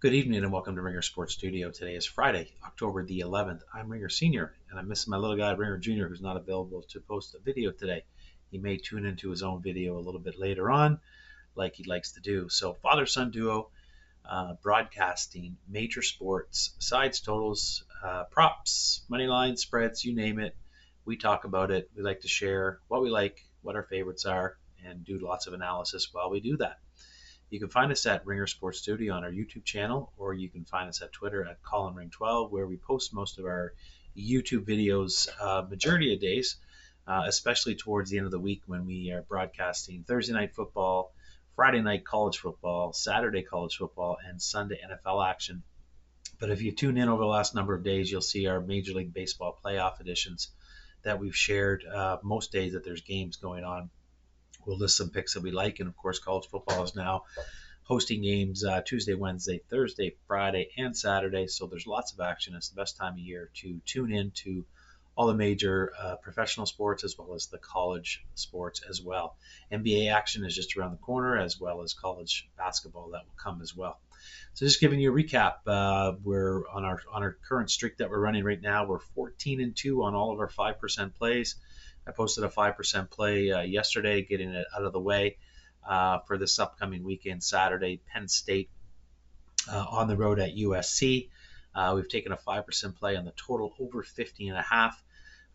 Good evening and welcome to Ringer Sports Studio. Today is Friday, October the 11th. I'm Ringer Senior and I'm missing my little guy, Ringer Junior, who's not available to post a video today. He may tune into his own video a little bit later on, like he likes to do. So, father-son duo, broadcasting, major sports, sides, totals, props, money lines, spreads, you name it. We talk about it. We like to share what we like, what our favorites are, and do lots of analysis while we do that. You can find us at Ringer Sports Studio on our YouTube channel, or you can find us at Twitter at ColinRing12, where we post most of our YouTube videos majority of days, especially towards the end of the week when we are broadcasting Thursday night football, Friday night college football, Saturday college football, and Sunday NFL action. But if you tune in over the last number of days, you'll see our Major League Baseball playoff editions that we've shared most days that there's games going on. We'll list some picks that we like, and of course, college football is now hosting games Tuesday, Wednesday, Thursday, Friday, and Saturday. So there's lots of action. It's the best time of year to tune in to all the major professional sports as well as the college sports as well. NBA action is just around the corner, as well as college basketball that will come as well. So just giving you a recap, we're on our current streak that we're running right now. We're 14-2 on all of our 5% plays. I posted a 5% play yesterday, getting it out of the way for this upcoming weekend, Saturday, Penn State on the road at USC. We've taken a 5% play on the total over 50.5. I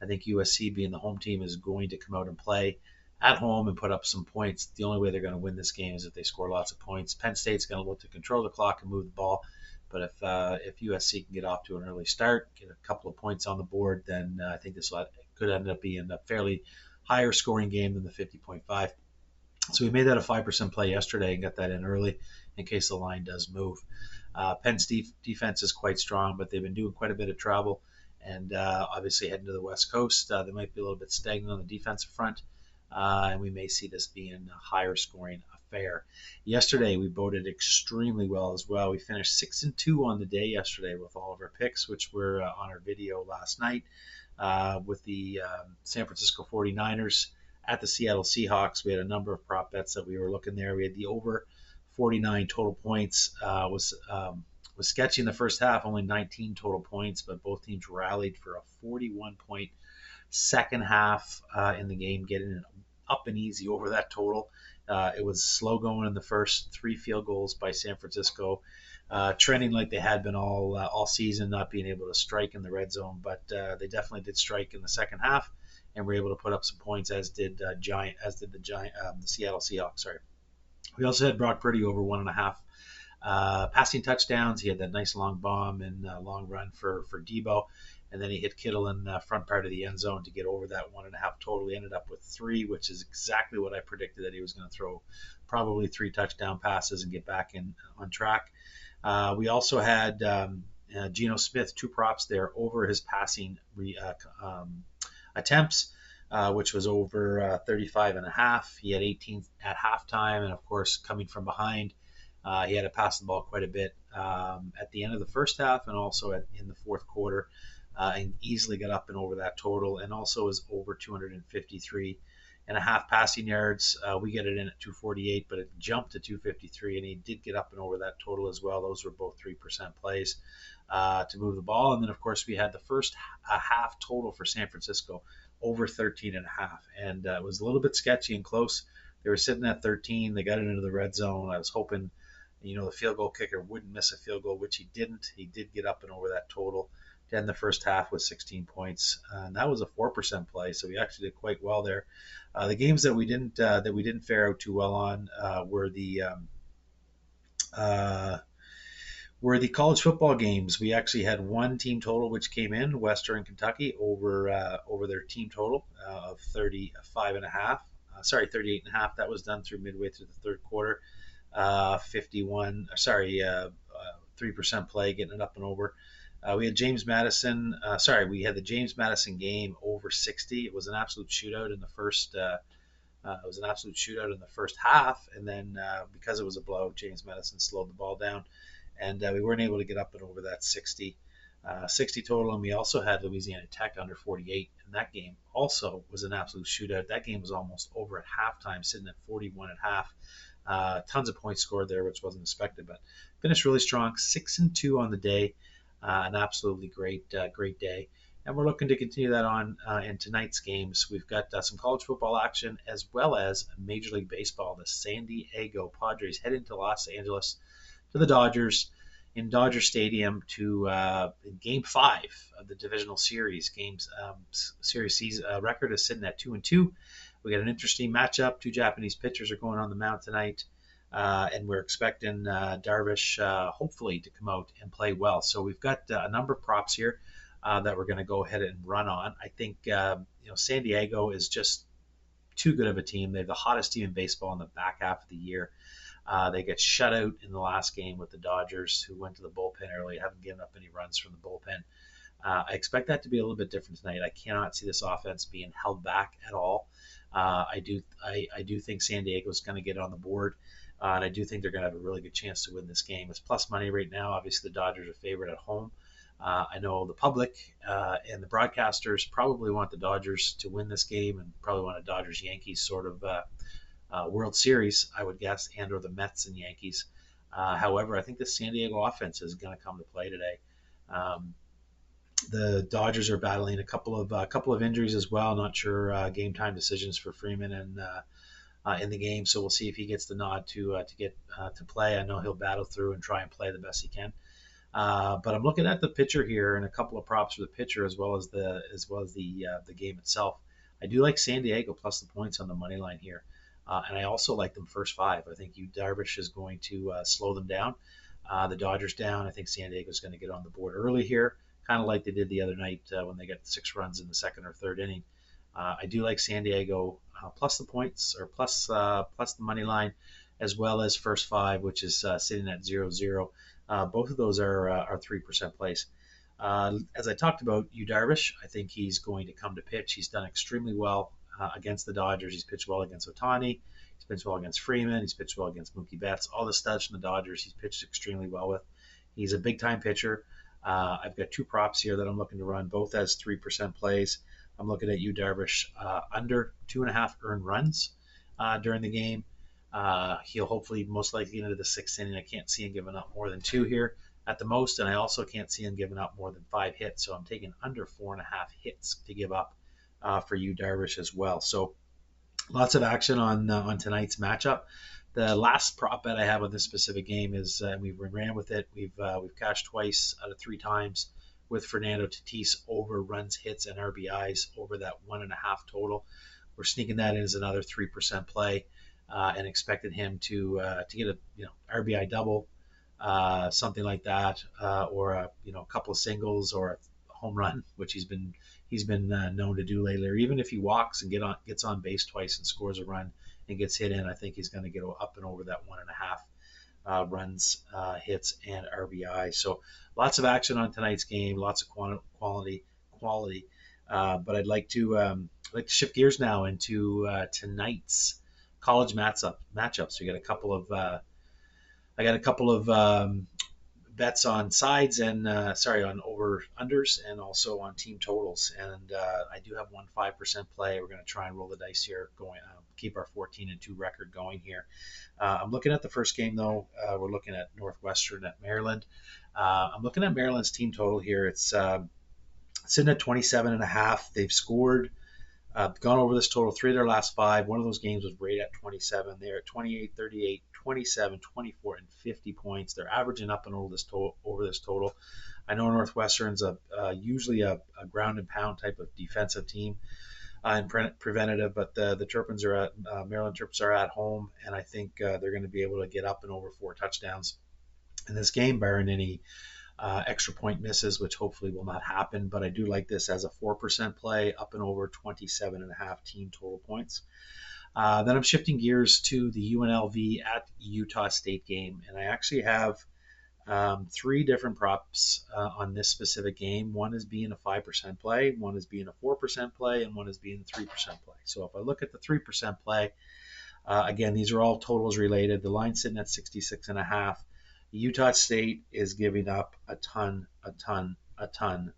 think USC, being the home team, is going to come out and play at home and put up some points. The only way they're going to win this game is if they score lots of points. Penn State's going to look to control the clock and move the ball. But if USC can get off to an early start, get a couple of points on the board, then I think this could end up being a fairly higher scoring game than the 50.5. So we made that a 5% play yesterday and got that in early in case the line does move. Penn's defense is quite strong, but they've been doing quite a bit of travel. And obviously heading to the West Coast, they might be a little bit stagnant on the defensive front. And we may see this being a higher scoring affair. Yesterday, we voted extremely well as well. We finished 6-2 on the day yesterday with all of our picks, which were on our video last night with the San Francisco 49ers at the Seattle Seahawks. We had a number of prop bets that we were looking there. We had the over 49 total points. Was sketchy in the first half, only 19 total points, but both teams rallied for a 41-point second half in the game, getting it up and easy over that total. It was slow going in the first 3 field goals by San Francisco, trending like they had been all season, not being able to strike in the red zone, but they definitely did strike in the second half and were able to put up some points, as did the Seattle Seahawks. Sorry. We also had Brock Purdy over 1.5 passing touchdowns. He had that nice long bomb and long run for Debo. And then he hit Kittle in the front part of the end zone to get over that 1.5 total. He ended up with 3, which is exactly what I predicted that he was going to throw. Probably 3 touchdown passes and get back on track. We also had Geno Smith, 2 props there over his passing attempts, which was over 35.5. He had 18 at halftime, and of course, coming from behind, he had to pass the ball quite a bit at the end of the first half and also in the fourth quarter. And easily got up and over that total, and also was over 253.5 passing yards. We get it in at 248, but it jumped to 253, and he did get up and over that total as well. Those were both 3% plays to move the ball. And then, of course, we had the first half total for San Francisco over 13.5, and it was a little bit sketchy and close. They were sitting at 13. They got it into the red zone. I was hoping, the field goal kicker wouldn't miss a field goal, which he didn't. He did get up and over that total to end the first half with 16 points, and that was a 4% play. So we actually did quite well there. The games that we didn't fare out too well on were the college football games. We actually had one team total which came in, Western Kentucky, over their team total of 35.5. 38.5. That was done midway through the third quarter. 3% play, getting it up and over. We had James Madison. We had the James Madison game over 60. It was an absolute shootout in the first. Half, and then because it was a blowout, James Madison slowed the ball down, and we weren't able to get up and over that 60 total. And we also had Louisiana Tech under 48, and that game also was an absolute shootout. That game was almost over at halftime, sitting at 41.5. Tons of points scored there, which wasn't expected, but finished really strong. 6-2 on the day. An absolutely great day. And we're looking to continue that on in tonight's games. We've got some college football action as well as Major League Baseball. The San Diego Padres head into Los Angeles to the Dodgers in Dodger Stadium to in Game 5 of the divisional series. Series record is sitting at 2-2. We got an interesting matchup. Two Japanese pitchers are going on the mound tonight. And we're expecting Darvish hopefully to come out and play well. So we've got a number of props here that we're going to go ahead and run on. I think San Diego is just too good of a team. They're the hottest team in baseball in the back half of the year. They get shut out in the last game with the Dodgers, who went to the bullpen early, haven't given up any runs from the bullpen. I expect that to be a little bit different tonight. I cannot see this offense being held back at all. I do think San Diego is going to get on the board. And I do think they're going to have a really good chance to win this game. It's plus money right now. Obviously, the Dodgers are favored at home. I know the public and the broadcasters probably want the Dodgers to win this game and probably want a Dodgers-Yankees sort of World Series, I would guess, and or the Mets and Yankees. However, I think the San Diego offense is going to come to play today. The Dodgers are battling a couple of injuries as well. Not sure game time decisions for Freeman and in the game, so we'll see if he gets the nod to get to play. I know he'll battle through and try and play the best he can. But I'm looking at the pitcher here and a couple of props for the pitcher as well as the game itself. I do like San Diego plus the points on the money line here, and I also like them first 5. I think Darvish is going to slow them down. The Dodgers down. I think San Diego is going to get on the board early here, kind of like they did the other night when they got 6 runs in the second or third inning. I do like San Diego plus the points or plus the money line, as well as first 5, which is sitting at 0-0. Both of those are 3% plays. As I talked about, Darvish, I think he's going to come to pitch. He's done extremely well against the Dodgers. He's pitched well against Ohtani. He's pitched well against Freeman. He's pitched well against Mookie Betts. All the studs from the Dodgers he's pitched extremely well with. He's a big-time pitcher. I've got 2 props here that I'm looking to run, both as 3% plays. I'm looking at Darvish under 2.5 earned runs during the game. He'll hopefully most likely get into the 6th inning. I can't see him giving up more than 2 here at the most, and I also can't see him giving up more than 5 hits. So I'm taking under 4.5 hits to give up for Darvish as well. So lots of action on tonight's matchup. The last prop bet I have on this specific game is we ran with it. We've cashed twice out of 3 times with Fernando Tatis over runs, hits, and RBIs over that 1.5 total. We're sneaking that in as another 3% play, and expected him to get a RBI double, something like that, or a couple of singles or a home run, which he's been known to do lately. Or even if he walks and gets on base twice and scores a run and gets hit in, I think he's going to get up and over that 1.5 runs, hits, and RBI. So lots of action on tonight's game, lots of quality. But I'd like to shift gears now into tonight's college matchups. We got I got a couple of bets on sides and on over unders and also on team totals. And I do have 5% play. We're going to try and roll the dice here, keep our 14-2 record going here. I'm looking at the first game though. We're looking at Northwestern at Maryland. I'm looking at Maryland's team total here. It's sitting at 27.5. They've scored, gone over this total 3 of their last 5. One of those games was right at 27. They're at 28, 38, 27, 24, and 50 points. They're averaging up and over this total. I know Northwestern's usually a ground and pound type of defensive team and preventative, but the Terrapins are at Maryland Terps are at home, and I think they're going to be able to get up and over 4 touchdowns in this game, barring any extra point misses, which hopefully will not happen. But I do like this as a 4% play, up and over 27.5 team total points. Then I'm shifting gears to the UNLV at Utah State game, and I actually have 3 different props on this specific game. One is being a 5% play, one is being a 4% play, and one is being a 3% play. So if I look at the 3% play, again, these are all totals related. The line's sitting at 66.5. Utah State is giving up a ton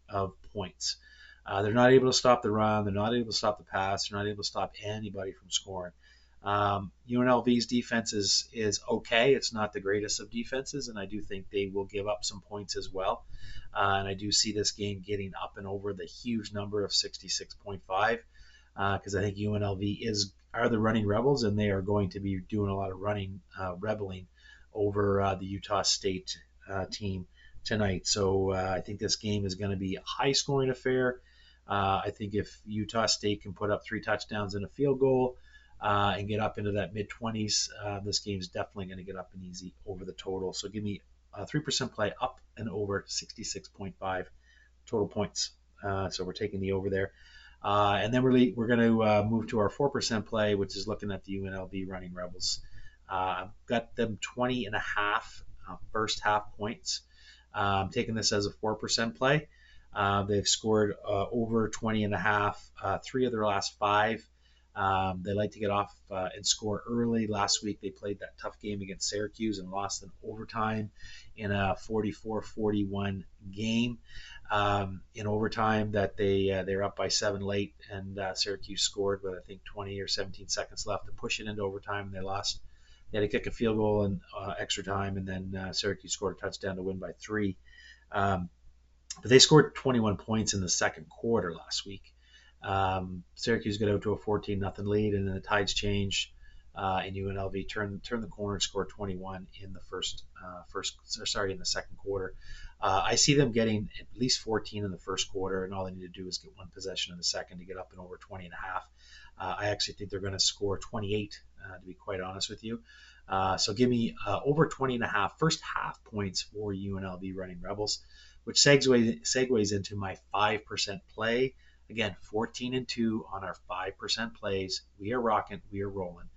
of points. They're not able to stop the run. They're not able to stop the pass. They're not able to stop anybody from scoring. UNLV's defense is okay. It's not the greatest of defenses, and I do think they will give up some points as well. And I do see this game getting up and over the huge number of 66.5 because I think UNLV are the running Rebels, and they are going to be doing a lot of running rebelling over the Utah State team tonight. So I think this game is going to be a high-scoring affair. I think if Utah State can put up 3 touchdowns and a field goal and get up into that mid-20s, this game is definitely going to get up and easy over the total. So give me a 3% play up and over 66.5 total points. So we're taking the over there. And then we're going to move to our 4% play, which is looking at the UNLV Running Rebels. Got them 20.5 first half points. I'm taking this as a 4% play. They've scored over 20.5 3 of their last 5. They like to get off and score early. Last week they played that tough game against Syracuse and lost in overtime in a 44-41 game. In overtime that they're up by 7 late, and Syracuse scored with I think 20 or 17 seconds left to push it into overtime, and they lost. They had to kick a field goal in extra time, and then Syracuse scored a touchdown to win by 3. But they scored 21 points in the second quarter last week. Syracuse got out to a 14-0 lead, and then the tides changed, and UNLV turned the corner and scored 21 in the second quarter. I see them getting at least 14 in the first quarter, and all they need to do is get one possession in the second to get up and over 20.5. I actually think they're going to score 28, to be quite honest with you. So give me over 20.5 first half points for UNLV Running Rebels, which segues into my 5% play. Again, 14-2 on our 5% plays. We are rocking, we are rolling.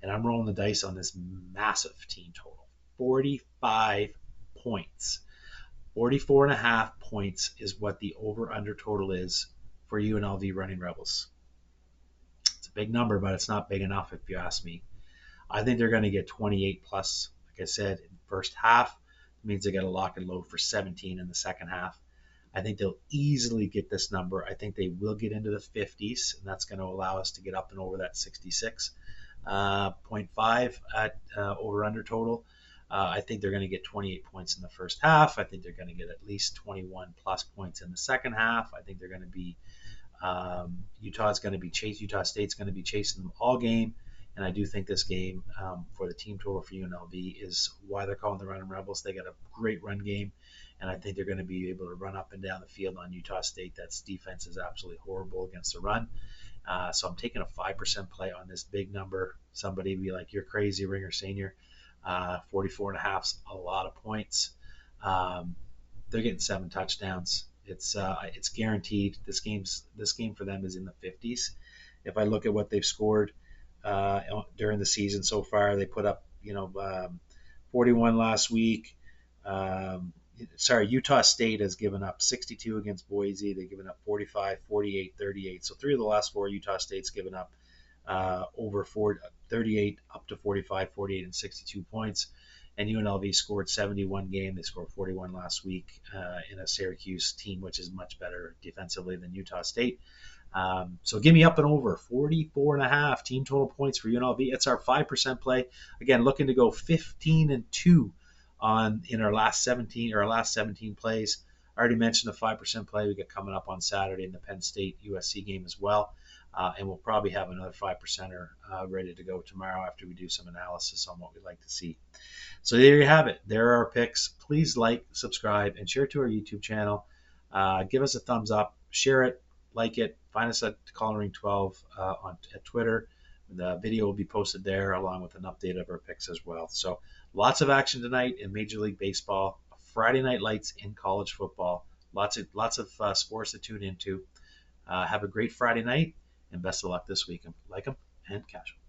And I'm rolling the dice on this massive team total. 45 points. 44.5 points is what the over-under total is for UNLV Running Rebels. It's a big number, but it's not big enough if you ask me. I think they're going to get 28 plus, like I said, in the first half. It means they got to lock and load for 17 in the second half. I think they'll easily get this number. I think they will get into the 50s, and that's going to allow us to get up and over that 66.5 at over-under total. I think they're going to get 28 points in the first half. I think they're going to get at least 21 plus points in the second half. I think they're going to be Utah State's going to be chasing them all game. And I do think this game for the team total for UNLV is why they're calling the Running Rebels. They got a great run game, and I think they're going to be able to run up and down the field on Utah State. That's defense is absolutely horrible against the run. So I'm taking a 5% play on this big number. Somebody be like, you're crazy, Ringer Senior. 44.5 is a lot of points. They're getting 7 touchdowns. It's guaranteed. This game for them is in the 50s. If I look at what they've scored during the season so far, they put up 41 last week. Utah State has given up 62 against Boise. They've given up 45, 48, 38. So 3 of the last 4 Utah State's given up over 38 up to 45, 48, and 62 points. And UNLV scored 71 game. They scored 41 last week in a Syracuse team, which is much better defensively than Utah State. So give me up and over 44.5 team total points for UNLV. It's our 5% play. Again, looking to go 15-2 in our last 17 plays. I already mentioned the 5% play we got coming up on Saturday in the Penn State USC game as well. And we'll probably have another 5%er ready to go tomorrow after we do some analysis on what we'd like to see. So there you have it. There are our picks. Please like, subscribe, and share to our YouTube channel. Give us a thumbs up. Share it. Like it. Find us at Coloring12 at Twitter. The video will be posted there along with an update of our picks as well. So lots of action tonight in Major League Baseball. Friday night lights in college football. Lots of sports to tune into. Have a great Friday night, and best of luck this week. Like them and catch them.